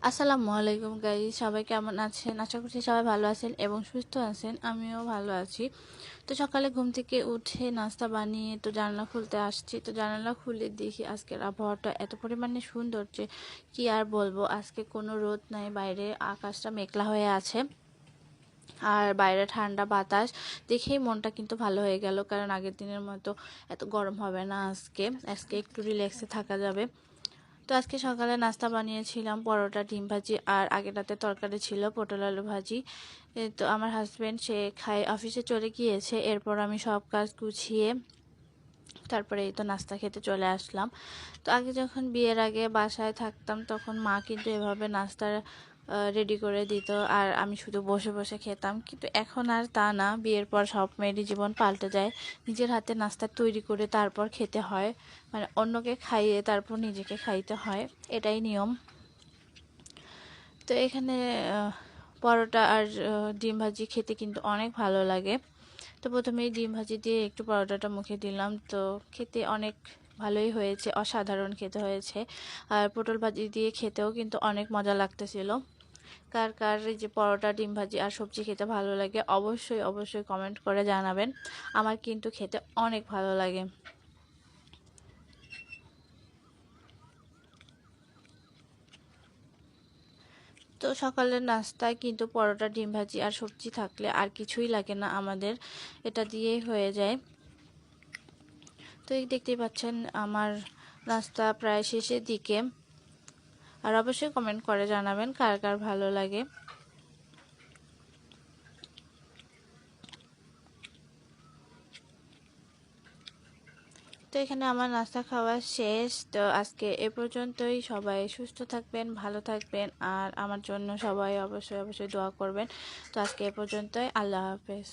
আসসালামু আলাইকুম গাইস, সবাই কেমন আছেন? আশা করছি সবাই ভালো আছেন এবং সুস্থ আছেন। আমিও ভালো আছি। তো সকালে ঘুম থেকে উঠে নাস্তা বানিয়ে তো জানালা খুলতে আসছি। তো জানালা খুলে দেখি আজকের আবহাওয়াটা এত পরিমাণে সুন্দর যে কি আর বলবো। আজকে কোনো রোদ নাই, বাইরে আকাশটা মেঘলা হয়ে আছে আর বাইরে ঠান্ডা বাতাস দেখেই মনটা কিন্তু ভালো হয়ে গেল, কারণ আগের দিনের মতো এত গরম হবে না। আজকে আজকে একটু রিল্যাক্সে থাকা যাবে। তো আজকে সকালে নাস্তা বানিয়েছিলাম পরোটা, ডিম ভাজি আর আগের রাতে তরকারি ছিল পটল আলু ভাজি। তো আমার হাজব্যান্ড সে খায়, অফিসে চলে গিয়েছে। এরপর আমি সব কাজ গুছিয়ে তারপরে এই তো নাস্তা খেতে চলে আসলাম। তো আগে যখন বিয়ের আগে বাসায় থাকতাম তখন মা কিন্তু এভাবে নাস্তা রেডি করে দিত আর আমি শুধু বসে বসে খেতাম, কিন্তু এখন আর তা না। বিয়ের পর সব মেয়েরই জীবন পাল্টে যায়। নিজের হাতে নাস্তা তৈরি করে তারপর খেতে হয়, মানে অন্যকে খাইয়ে তারপর নিজেকে খাইতে হয়, এটাই নিয়ম। তো এখানে আহ, পরোটা আর ডিম ভাজি খেতে কিন্তু অনেক ভালো লাগে। তো প্রথমেই ডিম ভাজি দিয়ে একটু পরোটাটা মুখে দিলাম, তো খেতে অনেক ভালোই হয়েছে, অসাধারণ খেতে হয়েছে। আর পটল ভাজি দিয়ে খেতেও কিন্তু অনেক মজা লাগতেছিল। কার কার এই যে পরোটা, ডিম ভাজি আর সবজি খেতে ভালো লাগে অবশ্যই অবশ্যই কমেন্ট করে জানাবেন। আমার কিন্তু খেতে অনেক ভালো লাগে। তো সকালের নাস্তায় কিন্তু পরোটা, ডিম ভাজি আর সবজি থাকলে আর কিছুই লাগে না আমাদের, এটা দিয়েই হয়ে যায়। তো এই দেখতেই পাচ্ছেন আমার নাস্তা প্রায় শেষের দিকে। আর অবশ্যই কমেন্ট করে জানাবেন কার কার ভালো লাগে। তো এখানে আমার নাস্তা খাওয়া শেষ। তো আজকে এ পর্যন্তই। সবাই সুস্থ থাকবেন, ভালো থাকবেন আর আমার জন্য সবাই অবশ্যই অবশ্যই দোয়া করবেন। তো আজকে এ পর্যন্তই। আল্লাহ হাফেজ।